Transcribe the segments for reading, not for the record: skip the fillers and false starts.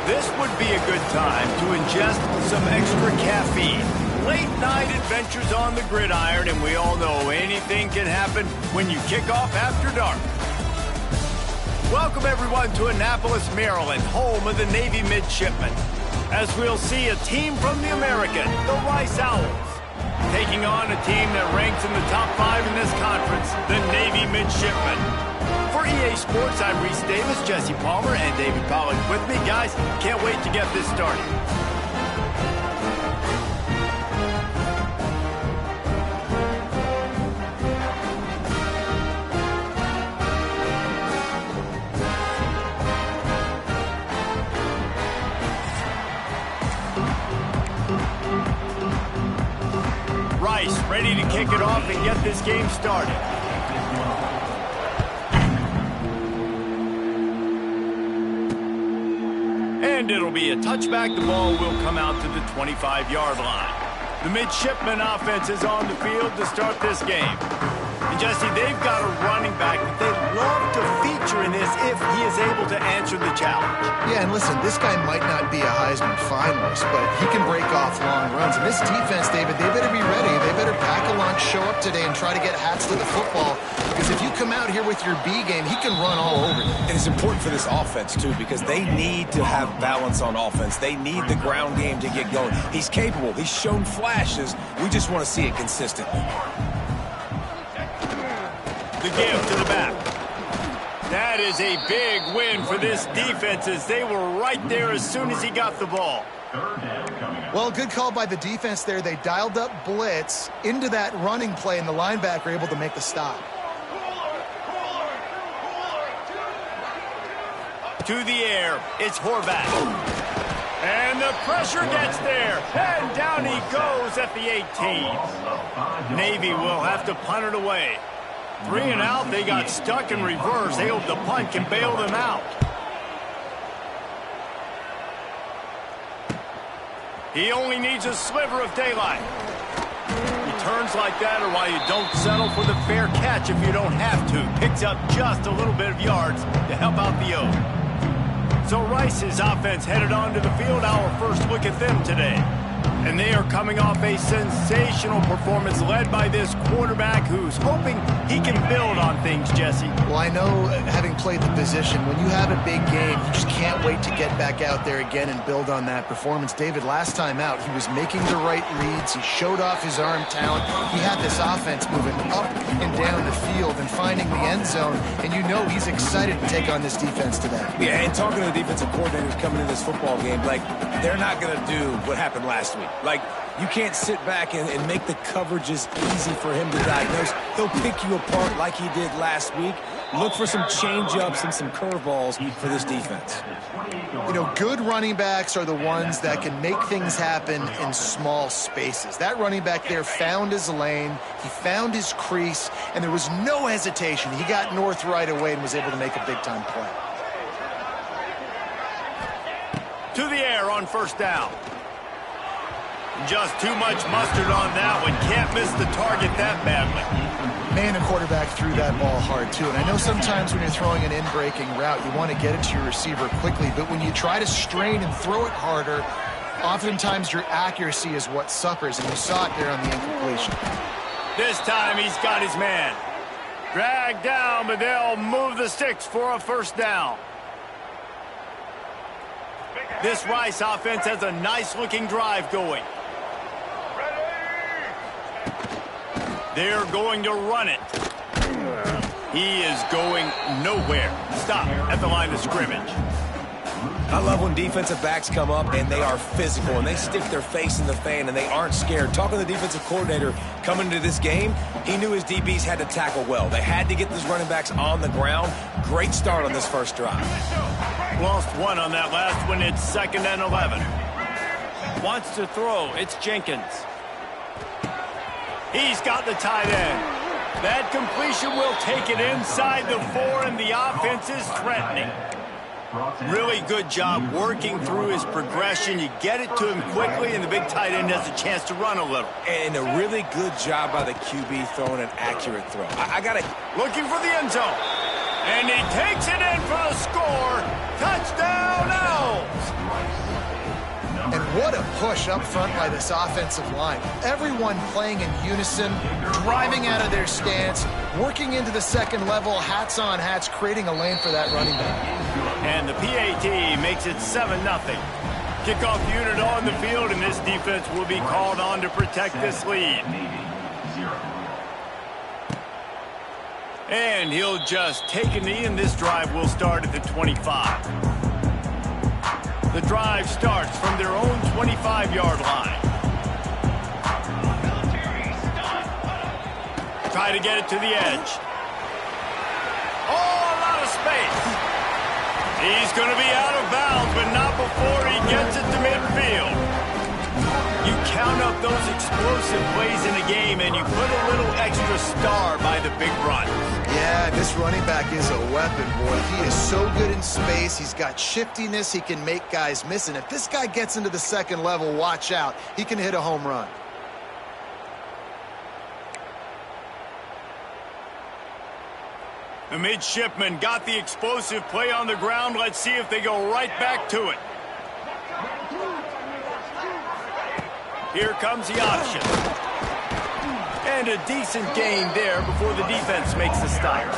This would be a good time to ingest some extra caffeine. Late night adventures on the gridiron, and we all know anything can happen when you kick off after dark. Welcome everyone to Annapolis, Maryland, home of the Navy Midshipmen, as we'll see a team from the American, the Rice Owls, taking on a team that ranks in the top 5 in this conference, the Navy Midshipmen. For EA Sports, I'm Reese Davis, Jesse Palmer, and David Pollack with me. Guys, can't wait to get this started. Rice ready to kick it off and get this game started. And it'll be a touchback. The ball will come out to the 25-yard line. The Midshipmen offense is on the field to start this game. And Jesse, they've got a running back that they'd love to feature in this if he is able to answer the challenge. Yeah, and listen, this guy might not be a Heisman finalist, but he can break off long runs. And this defense, David, they better be ready. They better pack a lunch, show up today, and try to get hats to the football. Because if you come out here with your B game, he can run all over you. And it's important for this offense, too, because they need to have balance on offense. They need the ground game to get going. He's capable. He's shown flashes. We just want to see it consistently. The give to the back. That is a big win for this defense as they were right there as soon as he got the ball. Well, good call by the defense there. They dialed up blitz into that running play, and the linebacker able to make the stop. To the air, it's Horvath. And the pressure gets there. And down he goes at the 18. Navy will have to punt it away. 3 and out, they got stuck in reverse. They hope the punt can bail them out. He only needs a sliver of daylight. Returns like that are why you don't settle for the fair catch if you don't have to. Picks up just a little bit of yards to help out the O. So Rice's offense headed onto the field. Our first look at them today. And they are coming off a sensational performance led by this quarterback who's hoping he can build on things, Jesse. Well, I know, having played the position, when you have a big game, you just can't wait to get back out there again and build on that performance. David, last time out, he was making the right reads. He showed off his arm talent. He had this offense moving up and down the field and finding the end zone. And you know he's excited to take on this defense today. Yeah, and talking to the defensive coordinators coming into this football game, like, they're not going to do what happened last week. Like, you can't sit back and make the coverages easy for him to diagnose. He'll pick you apart like he did last week. Look for some change-ups and some curveballs for this defense. You know, good running backs are the ones that can make things happen in small spaces. That running back there found his lane, he found his crease, and there was no hesitation. He got north right away and was able to make a big-time play. To the air on first down. Just too much mustard on that one. Can't miss the target that badly. Man, the quarterback threw that ball hard, too. And I know sometimes when you're throwing an in-breaking route, you want to get it to your receiver quickly. But when you try to strain and throw it harder, oftentimes your accuracy is what suffers. And you saw it there on the incompletion. This time he's got his man. Dragged down, but they'll move the sticks for a first down. This Rice offense has a nice-looking drive going. They're going to run it. He is going nowhere. Stop at the line of scrimmage. I love when defensive backs come up and they are physical and they stick their face in the fan and they aren't scared. Talking to the defensive coordinator coming into this game, he knew his DBs had to tackle well. They had to get those running backs on the ground. Great start on this first drive. Lost one on that last one. It's 2nd and 11. Wants to throw. It's Jenkins. He's got the tight end. That completion will take it inside the 4, and the offense is threatening. Really good job working through his progression. You get it to him quickly, and the big tight end has a chance to run a little. And a really good job by the QB throwing an accurate throw. I got it. Looking for the end zone. And he takes it in for the score. Touchdown, Owls! And what a push up front by this offensive line. Everyone playing in unison, driving out of their stance, working into the second level, hats on hats, creating a lane for that running back. And the PAT makes it 7-0. Kickoff unit on the field, and this defense will be called on to protect this lead. And he'll just take a knee, and this drive will start at the 25. The drive starts from their own 25-yard line. Try to get it to the edge. Oh, a lot of space. He's going to be out of bounds, but not before he gets it to midfield. You count up those explosive plays in a game, and you put a little extra star by the big run. Yeah, this running back is a weapon, boy. He is so good in space. He's got shiftiness. He can make guys miss. And if this guy gets into the second level, watch out. He can hit a home run. The midshipman got the explosive play on the ground. Let's see if they go right back to it. Here comes the option. And a decent gain there before the defense makes the stop.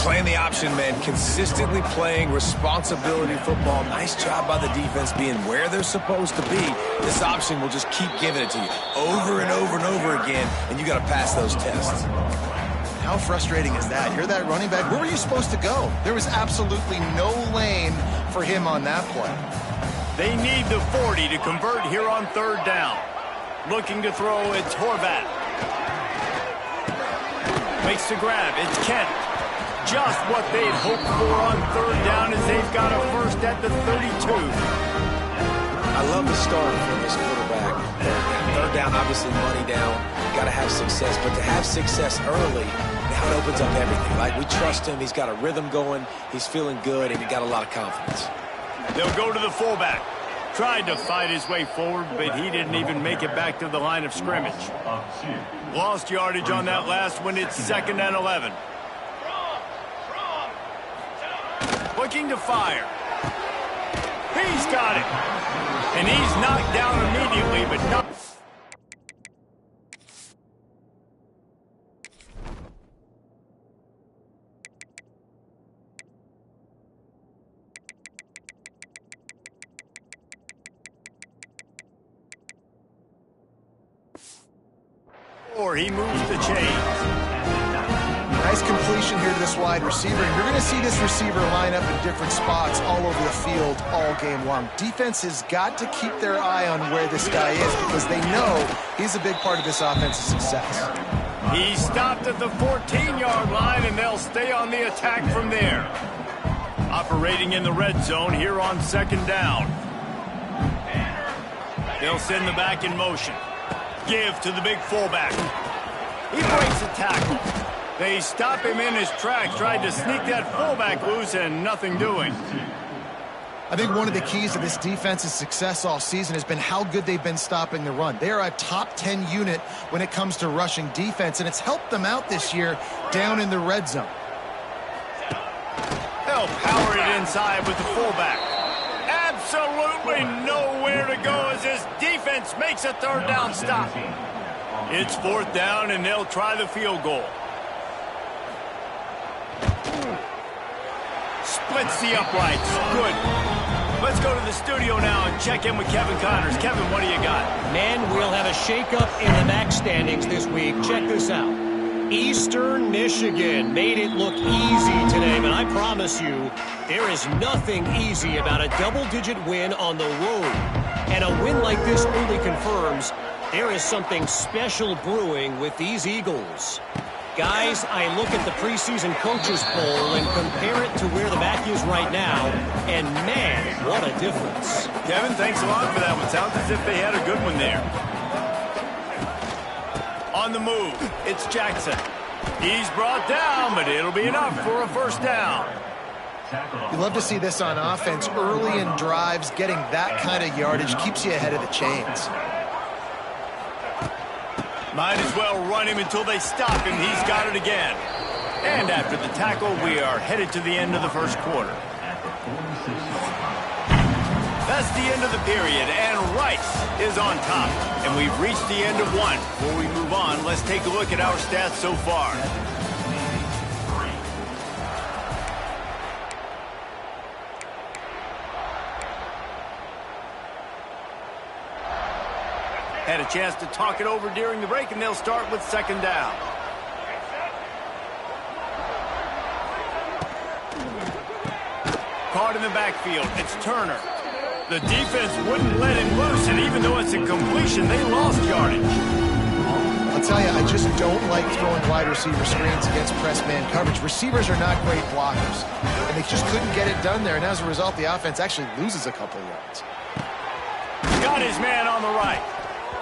Playing the option, man, consistently playing responsibility football. Nice job by the defense being where they're supposed to be. This option will just keep giving it to you over and over and over again, and you got to pass those tests. How frustrating is that? You're that running back. Where were you supposed to go? There was absolutely no lane for him on that play. They need the 40 to convert here on 3rd down. Looking to throw, it's Horvat. Makes the grab, it's Kent. Just what they'd hoped for on 3rd down as they've got a first at the 32. I love the start from this quarterback. 3rd down, obviously money down. Got to have success, but to have success early, now it opens up everything. Like, we trust him, he's got a rhythm going, he's feeling good, and he got a lot of confidence. They'll go to the fullback. Tried to fight his way forward, but he didn't even make it back to the line of scrimmage. Lost yardage on that last one. It's 2nd and 11. Looking to fire. He's got it. And he's knocked down immediately, but not... Or he moves the chains. Nice completion here to this wide receiver. And you're going to see this receiver line up in different spots all over the field all game long. Defense has got to keep their eye on where this guy is because they know he's a big part of this offense's success. He stopped at the 14-yard line, and they'll stay on the attack from there. Operating in the red zone here on 2nd down. They'll send the back in motion. Give to the big fullback. He breaks a tackle. They stop him in his tracks, tried to sneak that fullback loose, and nothing doing. I think one of the keys to this defense's success all season has been how good they've been stopping the run. They are a top 10 unit when it comes to rushing defense, and it's helped them out this year down in the red zone. They'll power it inside with the fullback. Absolutely nowhere to go as this defense makes a 3rd down stop. It's 4th down, and they'll try the field goal. Splits the uprights. Good. Let's go to the studio now and check in with Kevin Connors. Kevin, what do you got? Man, we'll have a shakeup in the MAC standings this week. Check this out. Eastern Michigan made it look easy today, but I promise you, There is nothing easy about a double-digit win on the road. And a win like this only confirms there is something special brewing with these Eagles. Guys, I look at the preseason coaches poll and compare it to where the back is right now, and man, what a difference. Kevin, thanks a lot for that one. Sounds as if they had a good one there. On the move, it's Jackson. He's brought down, but it'll be enough for a first down. You love to see this on offense. Early in drives, getting that kind of yardage keeps you ahead of the chains. Might as well run him until they stop him. He's got it again. And after the tackle, we are headed to the end of the first quarter. That's the end of the period, and Rice is on top. And we've reached the end of one. Before we move on, let's take a look at our stats so far. Had a chance to talk it over during the break, and they'll start with second down. Caught in the backfield. It's Turner. The defense wouldn't let him loose, and even though it's a completion, they lost yardage. I'll tell you, I just don't like throwing wide receiver screens against press man coverage. Receivers are not great blockers, and they just couldn't get it done there, and as a result, the offense actually loses a couple of yards. Got his man on the right.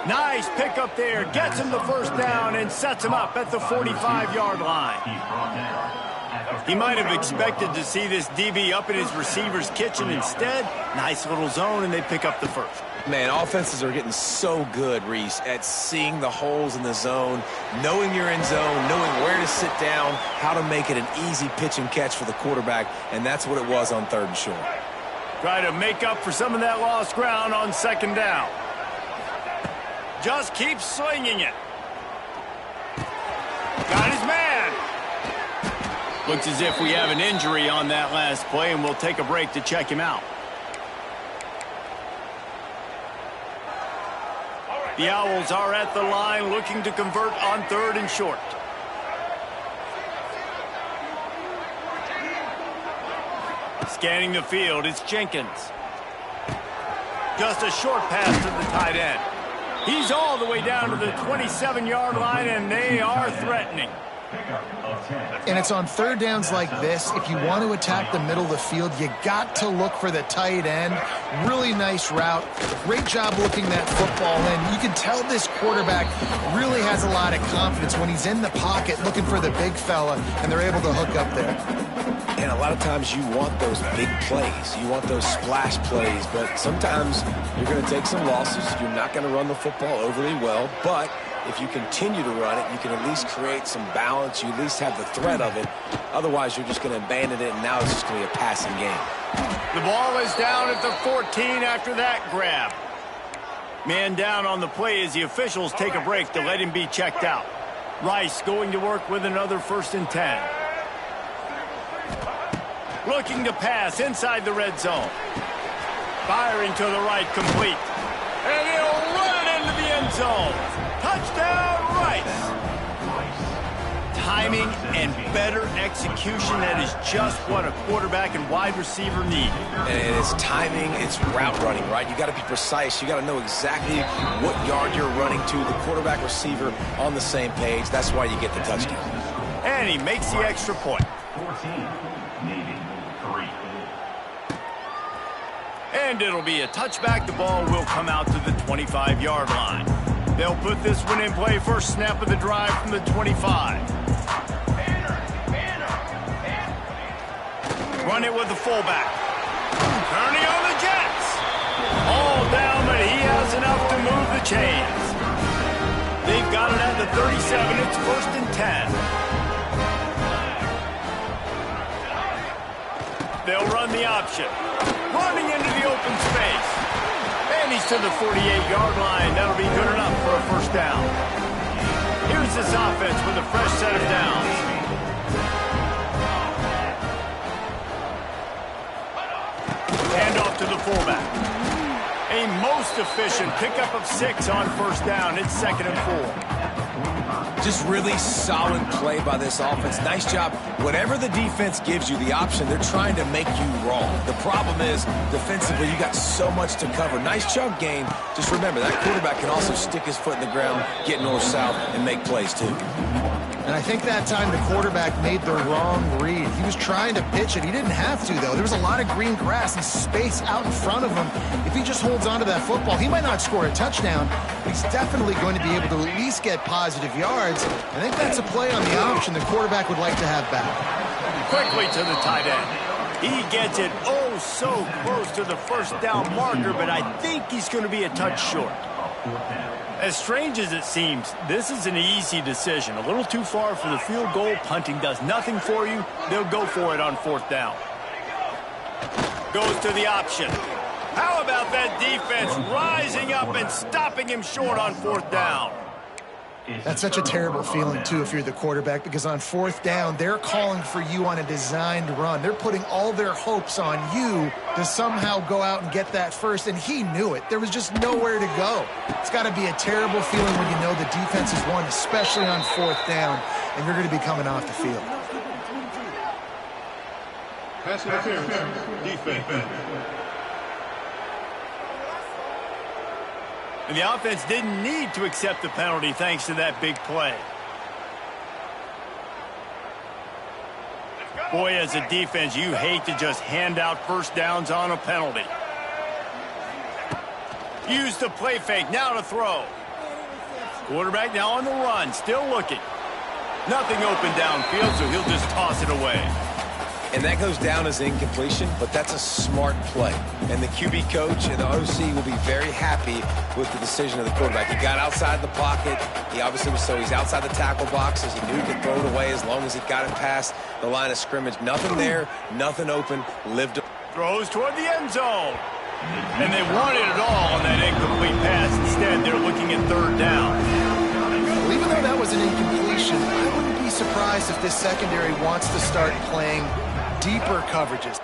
Nice pickup there. Gets him the first down and sets him up at the 45-yard line. He might have expected to see this DB up in his receiver's kitchen. Instead, nice little zone, and they pick up the first. Man, offenses are getting so good, Reese, at seeing the holes in the zone, knowing you're in zone, knowing where to sit down, how to make it an easy pitch and catch for the quarterback, and that's what it was on third and short. Try to make up for some of that lost ground on second down. Just keep swinging it. Got his man. Looks as if we have an injury on that last play, and we'll take a break to check him out. The Owls are at the line looking to convert on third and short. Scanning the field, it's Jenkins. Just a short pass to the tight end. He's all the way down to the 27-yard line, and they are threatening. And it's on third downs like this. If you want to attack the middle of the field, you got to look for the tight end. Really nice route. Great job looking that football in. You can tell this quarterback really has a lot of confidence when he's in the pocket looking for the big fella, and they're able to hook up there. And a lot of times you want those big plays. You want those splash plays, but sometimes you're going to take some losses. You're not going to run the football overly well, but if you continue to run it, you can at least create some balance. You at least have the threat of it. Otherwise, you're just going to abandon it, and now it's just going to be a passing game. The ball is down at the 14 after that grab. Man down on the play as the officials take a break to let him be checked out. Rice going to work with another 1st and 10. Looking to pass inside the red zone. Firing to the right, complete. And he'll run it into the end zone. Touchdown, Rice. Timing and better execution, that is just what a quarterback and wide receiver need. And it's timing, it's route running, right? You got to be precise. You got to know exactly what yard you're running to. The quarterback receiver on the same page. That's why you get the touchdown. And he makes the extra point. 14, Navy 3. And it'll be a touchback. The ball will come out to the 25-yard line. They'll put this one in play. First snap of the drive from the 25. Run it with the fullback. Turning on the Jets. All down, but he has enough to move the chains. They've got it at the 37. It's 1st and 10. They'll run the option. Running into the open space. And he's to the 48-yard line. That'll be good enough for a first down. Here's this offense with a fresh set of downs. Hand off to the fullback. A most efficient pickup of 6 on first down. It's 2nd and 4. Just really solid play by this offense. Nice job. Whatever the defense gives you the option, they're trying to make you wrong. The problem is, defensively, you got so much to cover. Nice chunk gain. Just remember, that quarterback can also stick his foot in the ground, get north-south, and make plays, too. And I think that time the quarterback made the wrong read. He was trying to pitch it. He didn't have to, though. There was a lot of green grass and space out in front of him. If he just holds on to that football, he might not score a touchdown, but he's definitely going to be able to at least get positive yards. I think that's a play on the option the quarterback would like to have back. Quickly to the tight end. He gets it oh so close to the first down marker, but I think he's going to be a touch short. As strange as it seems, this is an easy decision. A little too far for the field goal. Punting does nothing for you. They'll go for it on fourth down. Goes to the option. How about that defense rising up and stopping him short on fourth down? That's such a terrible feeling, too, if you're the quarterback, because on fourth down, they're calling for you on a designed run. They're putting all their hopes on you to somehow go out and get that first, and he knew it. There was just nowhere to go. It's got to be a terrible feeling when you know the defense has won, especially on fourth down, and you're going to be coming off the field. Pass interference, defense. And the offense didn't need to accept the penalty thanks to that big play. Boy, as a defense, you hate to just hand out first downs on a penalty. Use the play fake, now to throw. Quarterback now on the run, still looking. Nothing open downfield, so he'll just toss it away. And that goes down as incompletion, but that's a smart play. And the QB coach and the OC will be very happy with the decision of the quarterback. He got outside the pocket. He obviously was so he's outside the tackle boxes. He knew he could throw it away as long as he got it past the line of scrimmage. Nothing there, nothing open. Lived. Throws toward the end zone. And they wanted it all on that incomplete pass. Instead, they're looking at third down. Well, even though that was an incompletion, I wouldn't be surprised if this secondary wants to start playing deeper coverages.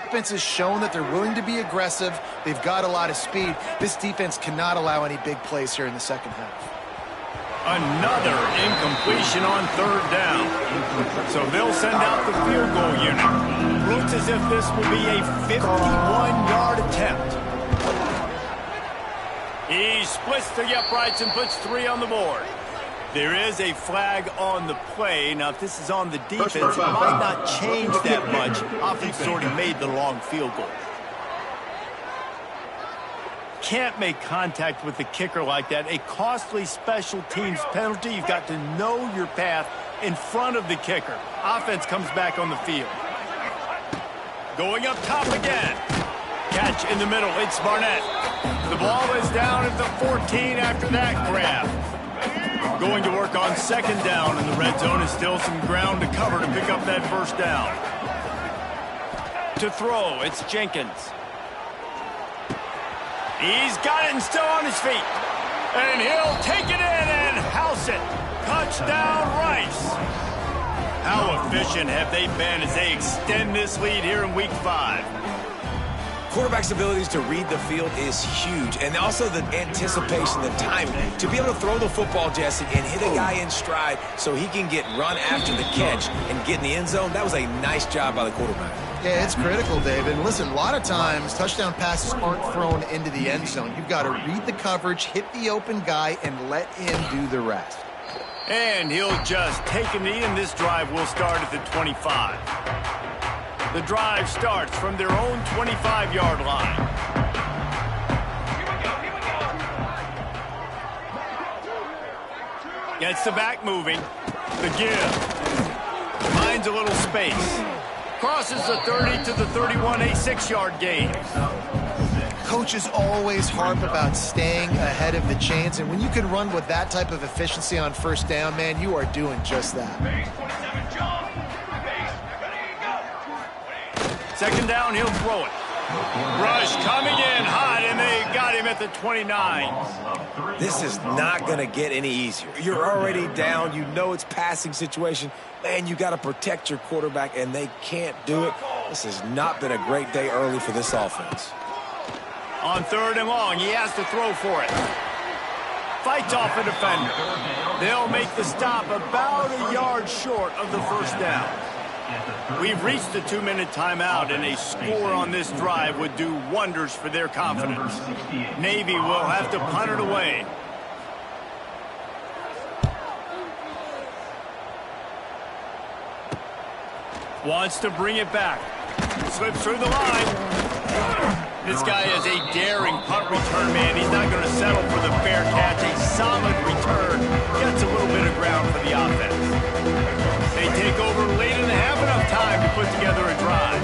Defense has shown that they're willing to be aggressive. They've got a lot of speed. This defense cannot allow any big plays here in the second half. Another incompletion on third down. So they'll send out the field goal unit. Looks as if this will be a 51-yard attempt. He splits the uprights and puts 3 on the board. There is a flag on the play. Now, if this is on the defense, it might not change that much. Offense has already made the long field goal. Can't make contact with the kicker like that. A costly special teams penalty. You've got to know your path in front of the kicker. Offense comes back on the field. Going up top again. Catch in the middle. It's Barnett. The ball is down at the 14 after that grab. Going to work on second down, and the red zone is still some ground to cover to pick up that first down. To throw, it's Jenkins. He's got it and still on his feet. And he'll take it in and house it. Touchdown, Rice. How efficient have they been as they extend this lead here in Week 5? Quarterback's abilities to read the field is huge. And also the anticipation, the timing. To be able to throw the football, Jesse, and hit a guy in stride so he can get run after the catch and get in the end zone, that was a nice job by the quarterback. Yeah, it's critical, David. And listen, a lot of times touchdown passes aren't thrown into the end zone. You've got to read the coverage, hit the open guy, and let him do the rest. And he'll just take a knee, and this drive will start at the 25. The drive starts from their own 25-yard line. Gets the back moving. The give. Finds a little space. Crosses the 30 to the 31, a 6-yard gain. Coaches always harp about staying ahead of the chains, and when you can run with that type of efficiency on first down, man, you are doing just that. Second down, he'll throw it. Rush coming in hot, and they got him at the 29. This is not going to get any easier. You're already down. You know it's passing situation. Man, you got to protect your quarterback, and they can't do it. This has not been a great day early for this offense. On 3rd and long, he has to throw for it. Fights off a defender. They'll make the stop about a yard short of the first down. We've reached the 2-minute timeout, and a score on this drive would do wonders for their confidence. Navy will have to punt it away. Wants to bring it back. Slips through the line. This guy is a daring punt return man. He's not going to settle for the fair catch. A solid return. Gets a little bit of ground for the offense. They take over late and have enough time to put together a drive.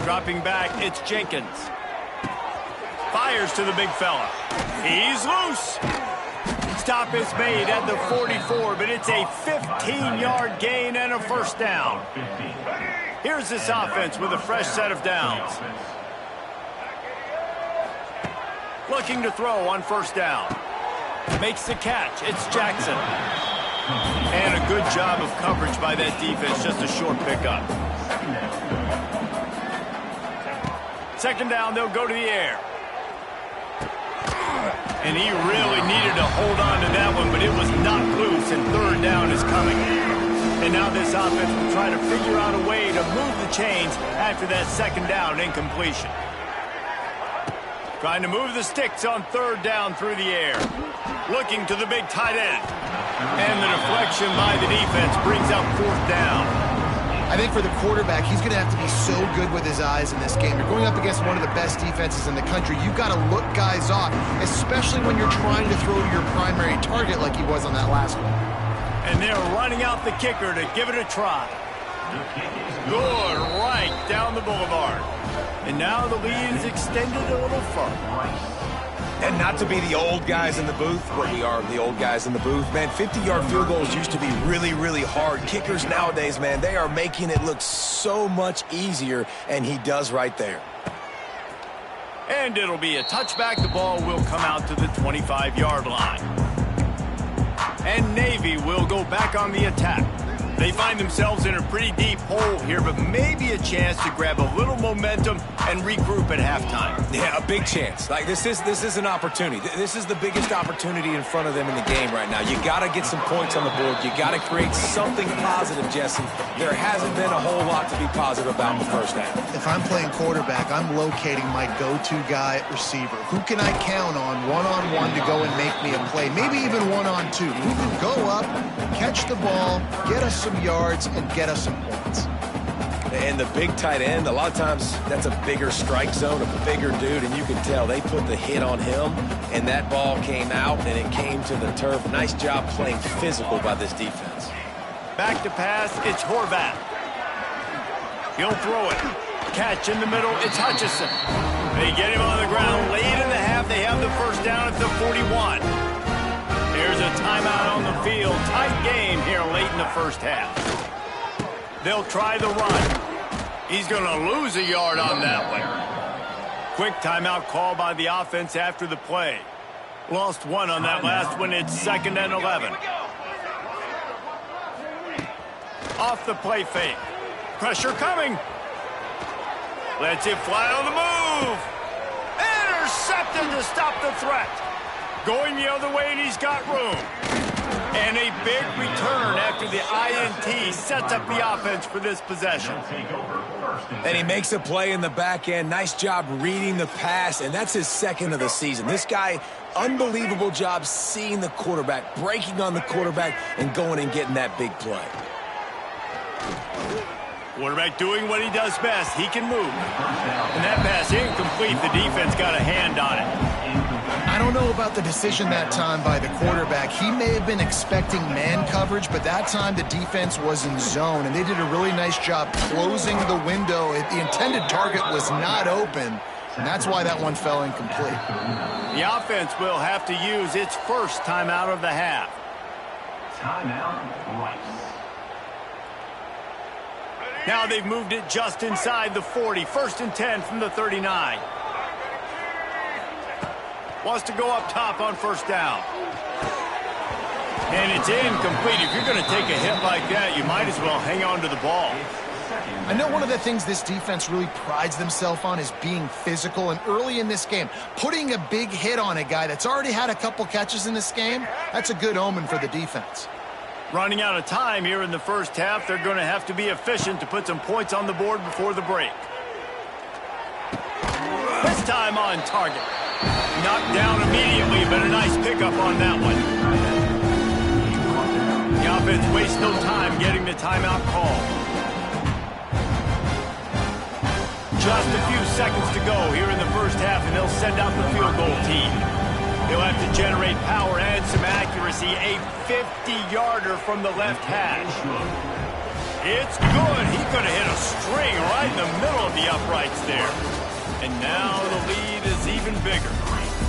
Dropping back, it's Jenkins. Fires to the big fella. He's loose. Stop is made at the 44, but it's a 15-yard gain and a first down. Here's this offense with a fresh set of downs. Looking to throw on first down. Makes the catch. It's Jackson. And a good job of coverage by that defense. Just a short pickup. 2nd down, they'll go to the air. And he really needed to hold on to that one, but it was not loose, and 3rd down is coming. And now this offense will try to figure out a way to move the chains after that 2nd down incompletion. Trying to move the sticks on 3rd down through the air. Looking to the big tight end. And the deflection by the defense brings up 4th down. I think for the quarterback, he's going to have to be so good with his eyes in this game. You're going up against one of the best defenses in the country. You've got to look guys off, especially when you're trying to throw to your primary target like he was on that last one. And they're running out the kicker to give it a try. Good, right down the boulevard. And now the lead is extended a little further. And not to be the old guys in the booth, but we are the old guys in the booth. Man, 50-yard field goals used to be really, really hard. Kickers nowadays, man, they are making it look so much easier, and he does right there. And it'll be a touchback. The ball will come out to the 25-yard line. And Navy will go back on the attack. They find themselves in a pretty deep hole here, but maybe a chance to grab a little momentum and regroup at halftime. Yeah, a big chance. Like this is an opportunity. This is the biggest opportunity in front of them in the game right now. You got to get some points on the board. You got to create something positive, Jesse. There hasn't been a whole lot to be positive about in the first half. If I'm playing quarterback, I'm locating my go-to guy at receiver. Who can I count on one-on-one to go and make me a play? Maybe even one-on-two. Who can go up, catch the ball, get us some yards, and get us some points. And the big tight end, a lot of times that's a bigger strike zone, a bigger dude, and you can tell they put the hit on him, and that ball came out, and it came to the turf. Nice job playing physical by this defense. Back to pass, it's Horvath. He'll throw it. Catch in the middle, it's Hutchinson. They get him on the ground late in the half. They have the first down at the 41. There's a timeout on the field. Tight game here late in the first half. They'll try the run. He's going to lose a yard on that one. Quick timeout call by the offense after the play. Lost one on that last one. It's 2nd and 11. Off the play fake. Pressure coming. Lets it fly on the move. Intercepted to stop the threat. Going the other way, and he's got room. And a big return after the INT sets up the offense for this possession. And he makes a play in the back end. Nice job reading the pass, and that's his 2nd of the season. This guy, unbelievable job seeing the quarterback, breaking on the quarterback, and going and getting that big play. Quarterback doing what he does best. He can move. And that pass incomplete. The defense got a hand on it. I don't know about the decision that time by the quarterback. He may have been expecting man coverage, but that time the defense was in zone, and they did a really nice job closing the window. The intended target was not open, and that's why that one fell incomplete. The offense will have to use its first timeout of the half. Timeout, Rice. Now they've moved it just inside the 40. 1st and 10 from the 39. Wants to go up top on 1st down. And it's incomplete. If you're going to take a hit like that, you might as well hang on to the ball. I know one of the things this defense really prides themselves on is being physical, and early in this game, putting a big hit on a guy that's already had a couple catches in this game, that's a good omen for the defense. Running out of time here in the 1st half, they're going to have to be efficient to put some points on the board before the break. This time on target. Knocked down immediately, but a nice pickup on that one. The offense wastes no time getting the timeout call. Just a few seconds to go here in the 1st half, and they'll send out the field goal team. They'll have to generate power and some accuracy. A 50-yarder from the left hash. It's good. He could have hit a string right in the middle of the uprights there. And now the lead is even bigger.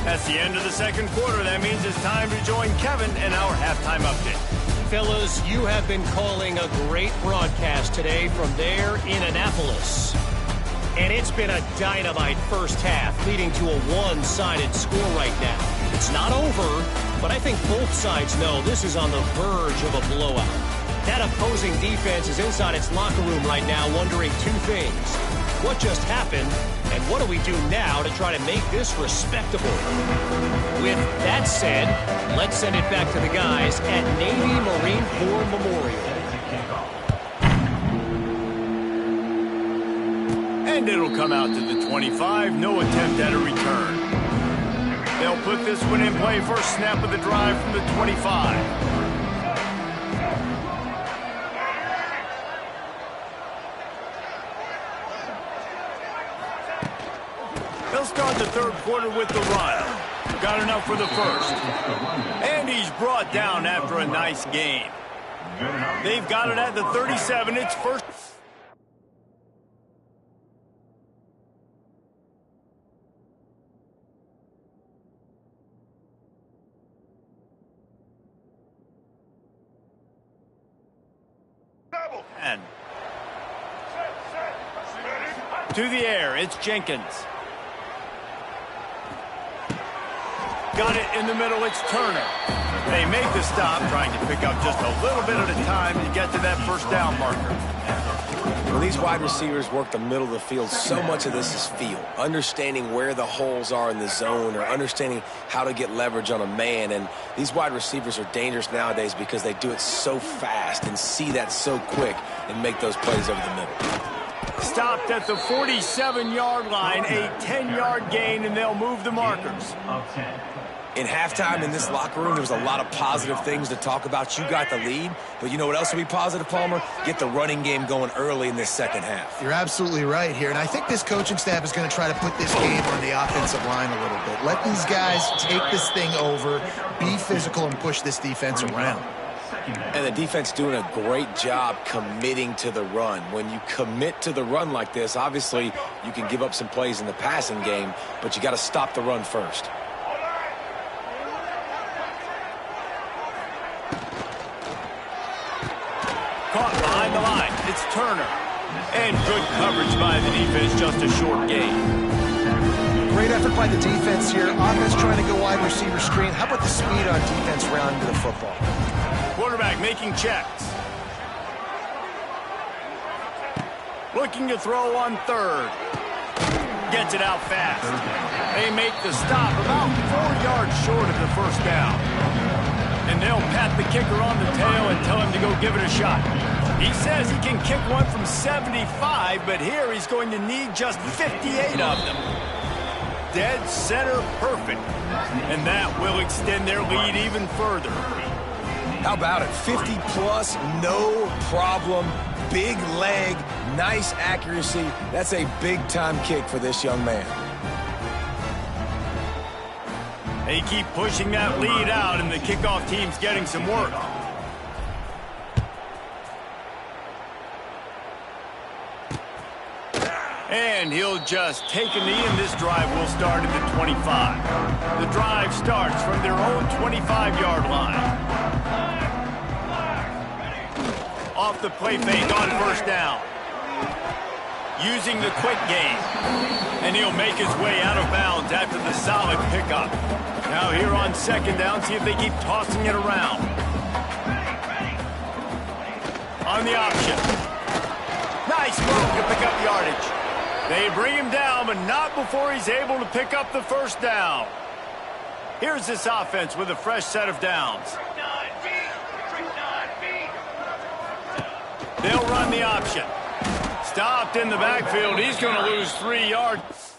That's the end of the 2nd quarter. That means it's time to join Kevin and our halftime update. Fellas, you have been calling a great broadcast today from there in Annapolis. And it's been a dynamite 1st half, leading to a one-sided score right now. It's not over, but I think both sides know this is on the verge of a blowout. That opposing defense is inside its locker room right now wondering 2 things. What just happened, and what do we do now to try to make this respectable? With that said, let's send it back to the guys at Navy Marine Corps Memorial. And it'll come out to the 25. No attempt at a return. They'll put this one in play. First snap of the drive from the 25. They'll start the 3rd quarter with the run. Got enough for the 1st. And he's brought down after a nice game. They've got it at the 37. It's first. And to the air, it's Jenkins. Got it in the middle, it's Turner. They make the stop, trying to pick up just a little bit at a time to get to that 1st down marker. When these wide receivers work the middle of the field, so much of this is feel. Understanding where the holes are in the zone, or understanding how to get leverage on a man. And these wide receivers are dangerous nowadays because they do it so fast and see that so quick and make those plays over the middle. Stopped at the 47-yard line, a 10-yard gain, and they'll move the markers. In halftime in this locker room, there was a lot of positive things to talk about. You got the lead, but you know what else will be positive, Palmer? Get the running game going early in this 2nd half. You're absolutely right here, and I think this coaching staff is going to try to put this game on the offensive line a little bit. Let these guys take this thing over, be physical, and push this defense around. And the defense doing a great job committing to the run. When you commit to the run like this, obviously you can give up some plays in the passing game, but you got to stop the run first. Caught behind the line. It's Turner. And good coverage by the defense, just a short gain. Great effort by the defense here. Offense trying to go wide receiver screen. How about the speed on defense rounding to the football? Quarterback making checks. Looking to throw on 3rd. Gets it out fast. They make the stop about 4 yards short of the 1st down. And they'll pat the kicker on the tail and tell him to go give it a shot. He says he can kick one from 75, but here he's going to need just 58 of them. Dead center perfect. And that will extend their lead even further. How about it? 50-plus, no problem. Big leg, nice accuracy. That's a big-time kick for this young man. They keep pushing that lead out, and the kickoff team's getting some work. And he'll just take a knee, and this drive will start at the 25. The drive starts from their own 25-yard line. Off the play fake on 1st down. Using the quick game. And he'll make his way out of bounds after the solid pickup. Now here on second down, see if they keep tossing it around. On the option. Nice move to pick up yardage. They bring him down, but not before he's able to pick up the first down. Here's this offense with a fresh set of downs. They'll run the option. Stopped in the backfield. He's going to lose 3 yards.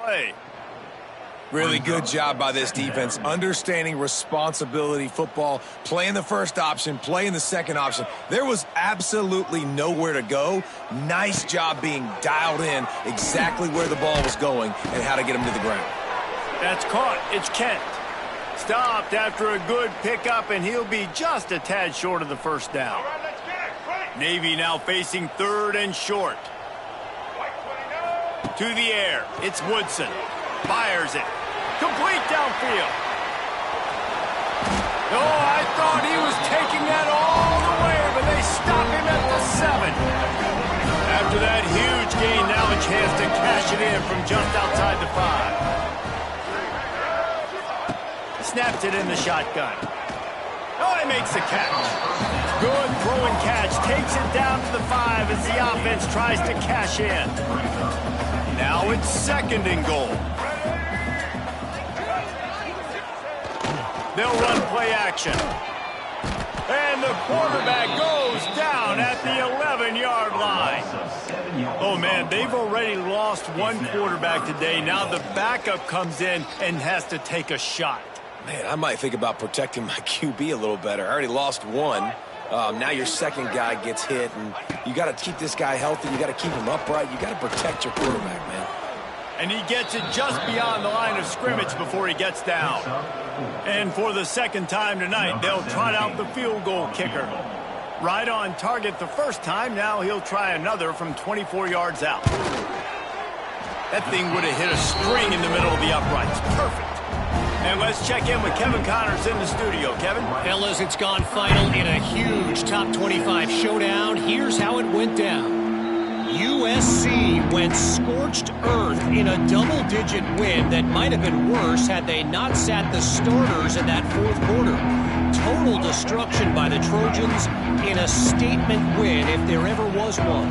Play. Really good job by this defense, understanding responsibility football, playing the first option, playing the second option. There was absolutely nowhere to go. Nice job being dialed in exactly where the ball was going and how to get him to the ground. That's caught. It's Kent. Stopped after a good pickup, and he'll be just a tad short of the first down. Navy now facing third and short. To the air. It's Woodson. Fires it. Complete downfield. Oh, I thought he was taking that all the way, but they stop him at the 7. After that huge gain, now a chance to cash it in from just outside the 5. Snaps it in the shotgun. Oh, he makes the catch. Good throw and catch. Takes it down to the 5 as the offense tries to cash in. Now it's second and goal. They'll run play action. And the quarterback goes down at the 11-yard line. Oh, man, they've already lost one quarterback today. Now the backup comes in and has to take a shot. Man, I might think about protecting my QB a little better. I already lost one. Now your second guy gets hit, and you got to keep this guy healthy. You got to keep him upright. You got to protect your quarterback, man. And he gets it just beyond the line of scrimmage before he gets down. And for the second time tonight, they'll trot out the field goal kicker. Right on target the first time. Now he'll try another from 24 yards out. That thing would have hit a string in the middle of the uprights. Perfect. And let's check in with Kevin Connors in the studio. Kevin? Fellas, it's gone final in a huge top 25 showdown. Here's how it went down. USC went scorched earth in a double-digit win that might have been worse had they not sat the starters in that fourth quarter. Total destruction by the Trojans in a statement win if there ever was one.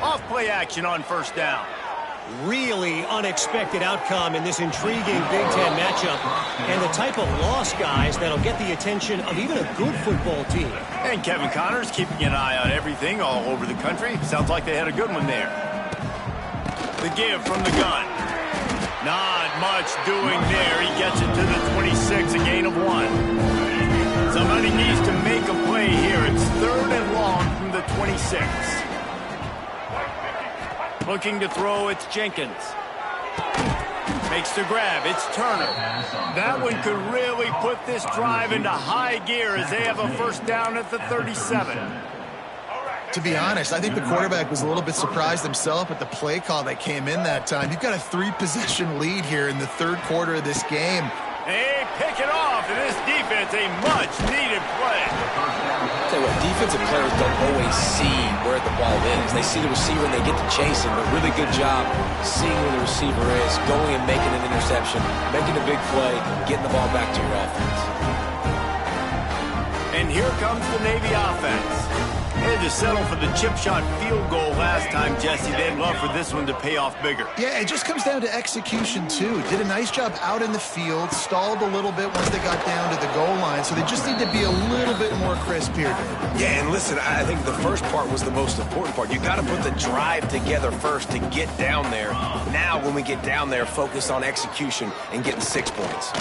Off play action on first down. Really unexpected outcome in this intriguing Big Ten matchup, and the type of loss, guys, that'll get the attention of even a good football team. And Kevin Connors keeping an eye on everything all over the country. Sounds like they had a good one there. The give from the gun. Not much doing there. He gets it to the 26, a gain of 1. Somebody needs to make a play here. It's third and long from the 26. Looking to throw, it's Jenkins. Makes the grab, it's Turner. That one could really put this drive into high gear as they have a first down at the 37. To be honest, I think the quarterback was a little bit surprised himself at the play call that came in that time. You've got a 3-possession lead here in the third quarter of this game. They pick it off, and this defense, a much-needed play. I'll tell you what, defensive players don't always see where the ball is. They see the receiver and they get to chase him, but really good job seeing where the receiver is, going and making an interception, making a big play, getting the ball back to your offense. And here comes the Navy offense. had to settle for the chip shot field goal last time, Jesse. They'd love for this one to pay off bigger. Yeah, it just comes down to execution, too. Did a nice job out in the field, stalled a little bit once they got down to the goal line, so they just need to be a little bit more crisp here, David. Yeah, and listen, I think the first part was the most important part. You got to put the drive together first to get down there. Now, when we get down there, focus on execution and getting 6 points.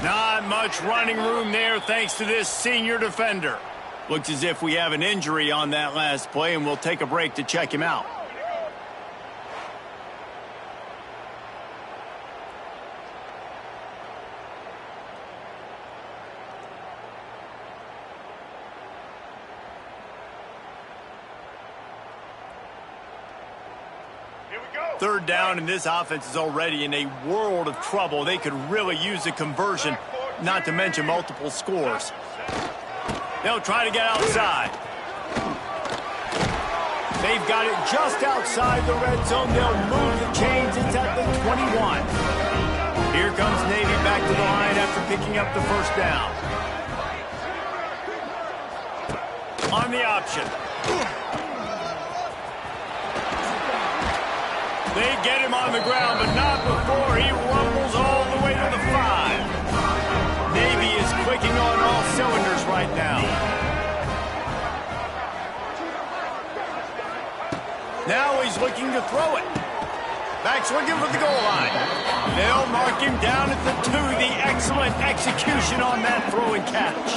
Not much running room there thanks to this senior defender. Looks as if we have an injury on that last play, and we'll take a break to check him out. Third down, and this offense is already in a world of trouble. They could really use a conversion, not to mention multiple scores. They'll try to get outside. They've got it just outside the red zone. They'll move the chains. It's at the 21. Here comes Navy back to the line after picking up the first down. On the option. They get him on the ground, but not before he rumbles all the way to the 5. Navy is clicking on all cylinders right now. Now he's looking to throw it. Back's looking for the goal line. They'll mark him down at the 2. The excellent execution on that throw and catch.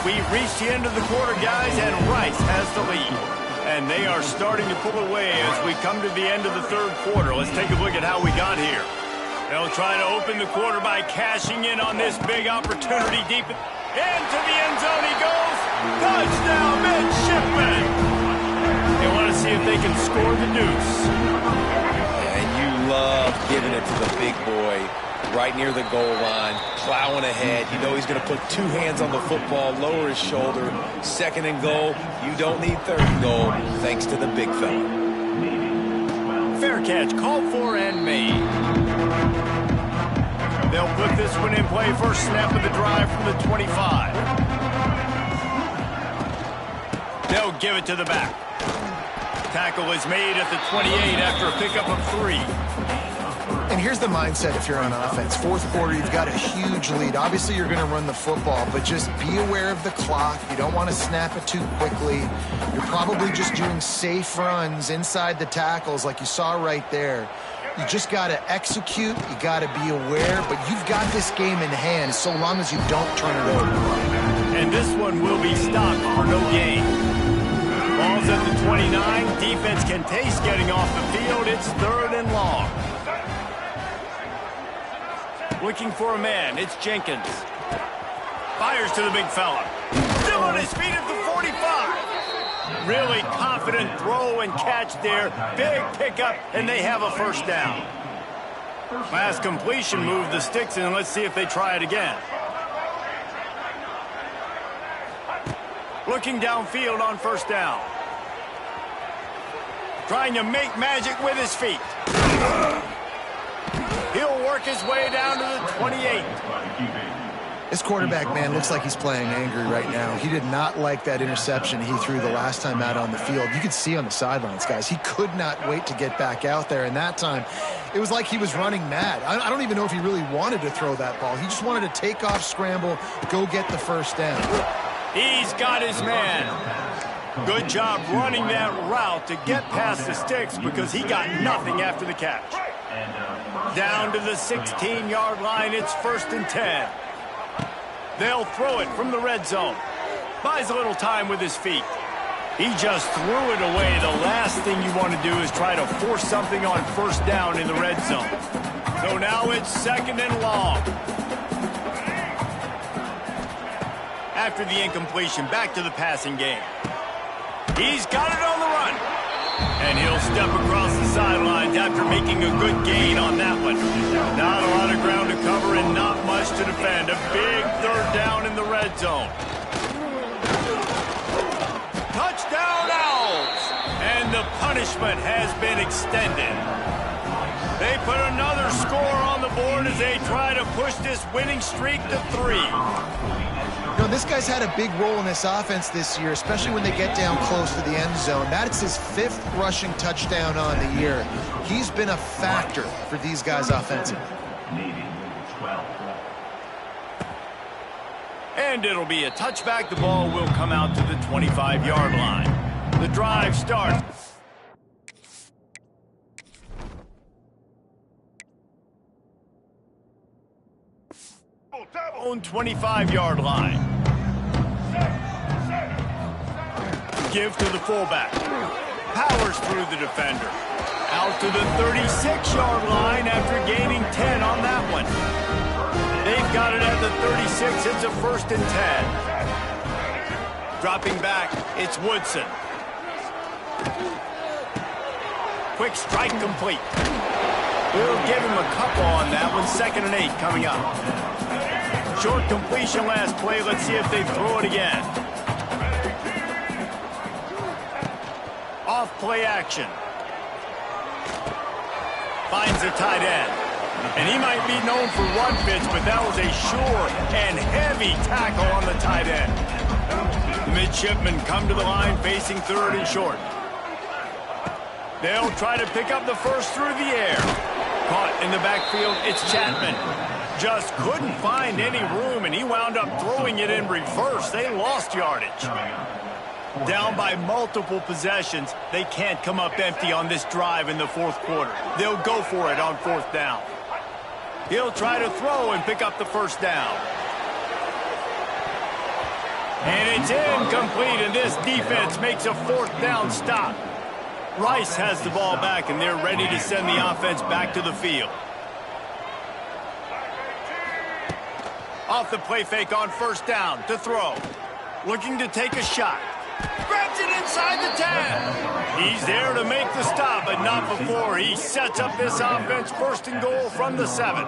We've reached the end of the quarter, guys, and Rice has the lead. And they are starting to pull away as we come to the end of the third quarter. Let's take a look at how we got here. They'll try to open the quarter by cashing in on this big opportunity deep into the end zone. He goes. Touchdown, midshipman. They want to see if they can score the deuce. And you love giving it to the big boy right near the goal line, plowing ahead. You know he's going to put 2 hands on the football, lower his shoulder. Second and goal. You don't need third and goal, thanks to the big fella. Fair catch, called for and made. They'll put this one in play. First snap of the drive from the 25. They'll give it to the back. Tackle is made at the 28 after a pickup of 3. And here's the mindset if you're on offense. Fourth quarter, you've got a huge lead. Obviously, you're going to run the football, but just be aware of the clock. You don't want to snap it too quickly. You're probably just doing safe runs inside the tackles like you saw right there. You just got to execute. You got to be aware, but you've got this game in hand so long as you don't turn it over. And this one will be stopped for no gain. Ball's at the 29. Defense can taste getting off the field. It's 3rd and long. Looking for a man. It's Jenkins. Fires to the big fella. Still on his feet at the 45. Really confident throw and catch there. Big pickup, and they have a first down. Last completion moved the sticks in. Let's see if they try it again. Looking downfield on first down. Trying to make magic with his feet. He'll work his way down to the 28. This quarterback, man, looks like he's playing angry right now. He did not like that interception he threw the last time out on the field. You could see on the sidelines, guys, he could not wait to get back out there. And that time, it was like he was running mad. I don't even know if he really wanted to throw that ball. He just wanted to take off, scramble, go get the first down. He's got his man. Good job running that route to get past the sticks because he got nothing after the catch. Down to the 16-yard line, it's 1st and 10. They'll throw it from the red zone. Buys a little time with his feet. He just threw it away. The last thing you want to do is try to force something on first down in the red zone. So now it's 2nd and long. After the incompletion, back to the passing game. He's got it on the run. And he'll step across the sidelines after making a good gain on that one. Not a lot of ground to cover and not much to defend. A big 3rd down in the red zone. Touchdown Owls! And the punishment has been extended. They put another score on the board as they try to push this winning streak to 3. You know, this guy's had a big role in this offense this year, especially when they get down close to the end zone. That's his 5th rushing touchdown on the year. He's been a factor for these guys offensively. And it'll be a touchback. The ball will come out to the 25-yard line. The drive starts. Own 25-yard line. Give to the fullback. Powers through the defender. Out to the 36-yard line after gaining 10 on that one. They've got it at the 36. It's a 1st and 10. Dropping back, it's Woodson. Quick strike complete. We'll give him a couple on that one. 2nd and 8 coming up. Short completion last play. Let's see if they throw it again. Off play action. Finds a tight end. And he might be known for run fits, but that was a sure and heavy tackle on the tight end. The midshipmen come to the line facing 3rd and short. They'll try to pick up the first through the air. Caught in the backfield, it's Chapman. Just couldn't find any room, and he wound up throwing it in reverse. They lost yardage. Down by multiple possessions, they can't come up empty on this drive in the 4th quarter. They'll go for it on 4th down. He'll try to throw and pick up the 1st down. And it's incomplete, and this defense makes a 4th down stop. Rice has the ball back, and they're ready to send the offense back to the field. Off the play fake on 1st down to throw. Looking to take a shot. Grabs it inside the 10. He's there to make the stop, but not before he sets up this offense 1st and goal from the 7.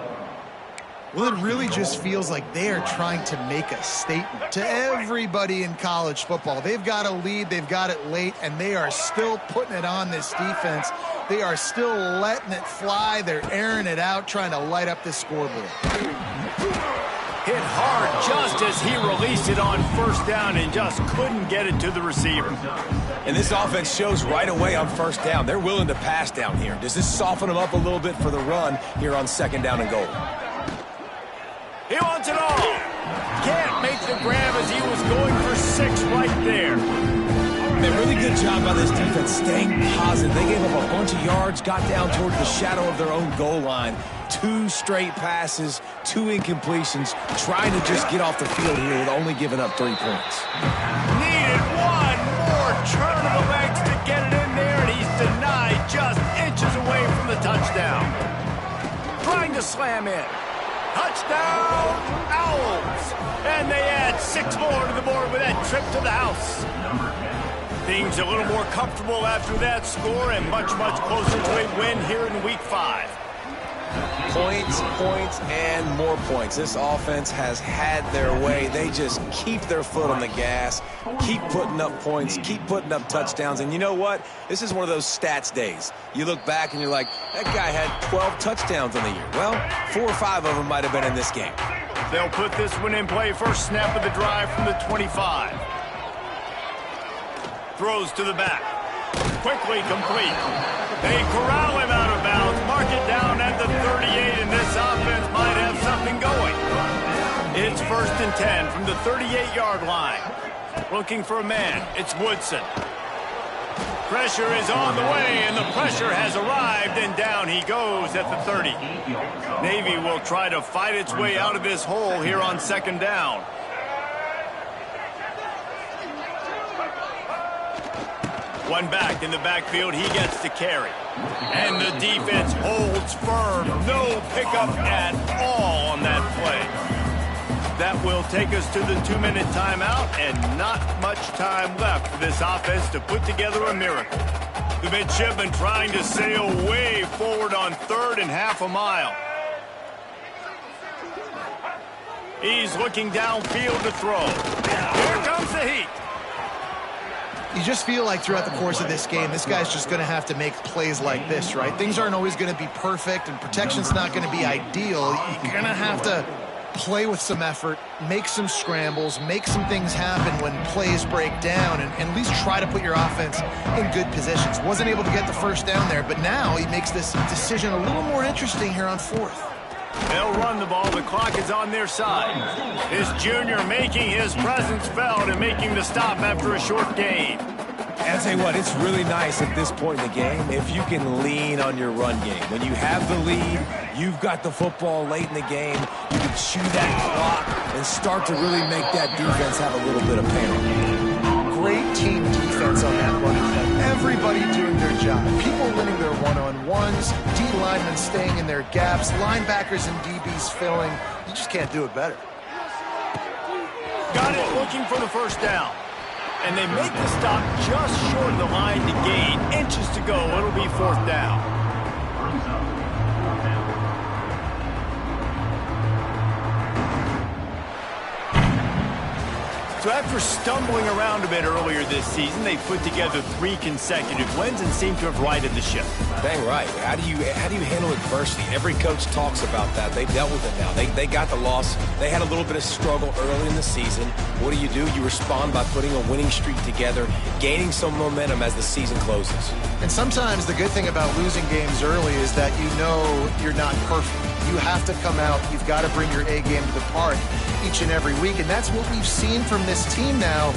Well, it really just feels like they are trying to make a statement to everybody in college football. They've got a lead, they've got it late, and they are still putting it on this defense. They are still letting it fly. They're airing it out, trying to light up this scoreboard. Hit hard just as he released it on 1st down and just couldn't get it to the receiver. And this offense shows right away on 1st down. They're willing to pass down here. Does this soften them up a little bit for the run here on 2nd down and goal? He wants it all. Can't make the grab as he was going for 6 right there. Man, really good job by this defense staying positive. They gave up a bunch of yards, got down toward the shadow of their own goal line. 2 straight passes, 2 incompletions, trying to just get off the field here with only giving up 3 points. Needed one more turn of the legs to get it in there, and he's denied just inches away from the touchdown. Trying to slam in. Touchdown, Owls! And they add 6 more to the board with that trip to the house. Things a little more comfortable after that score and much, much closer to a win here in Week 5. Points, points, and more points. This offense has had their way. They just keep their foot on the gas, keep putting up points, keep putting up touchdowns. And you know what? This is one of those stats days. You look back and you're like, that guy had 12 touchdowns on the year. Well, 4 or 5 of them might have been in this game. They'll put this one in play. First snap of the drive from the 25. Throws to the back. Quickly complete. They corral him out of bounds. Mark it down at the 38, and this offense might have something going. It's 1st and 10 from the 38-yard line. Looking for a man. It's Woodson. Pressure is on the way, and the pressure has arrived, and down he goes at the 30. Navy will try to fight its way out of this hole here on 2nd down. One back in the backfield, he gets to carry. And the defense holds firm. No pickup at all on that play. That will take us to the 2-minute timeout, and not much time left for this offense to put together a miracle. The midshipmen trying to sail way forward on 3rd and half a mile. He's looking downfield to throw. Here comes the heat. You just feel like throughout the course of this game, this guy's just going to have to make plays like this, right? Things aren't always going to be perfect, and protection's not going to be ideal. You're going to have to play with some effort, make some scrambles, make some things happen when plays break down, and at least try to put your offense in good positions. Wasn't able to get the first down there, but now he makes this decision a little more interesting here on fourth. They'll run the ball. The clock is on their side. This junior making his presence felt and making the stop after a short gain. And I'll tell you what, it's really nice at this point in the game if you can lean on your run game. When you have the lead, you've got the football late in the game, you can chew that clock and start to really make that defense have a little bit of panic. Great team defense on that run play. Everybody doing their job. People winning their one-on-ones, D linemen staying in their gaps, linebackers and DBs filling. You just can't do it better. Got it looking for the first down. And they make the stop just short of the line to gain. Inches to go. It'll be fourth down. So after stumbling around a bit earlier this season, they put together 3 consecutive wins and seem to have righted the ship. Dang right. How do you handle adversity? Every coach talks about that. They dealt with it now. They got the loss. They had a little bit of struggle early in the season. What do? You respond by putting a winning streak together, gaining some momentum as the season closes. And sometimes the good thing about losing games early is that you know you're not perfect. You have to come out. You've got to bring your A game to the park each and every week. And that's what we've seen from this team now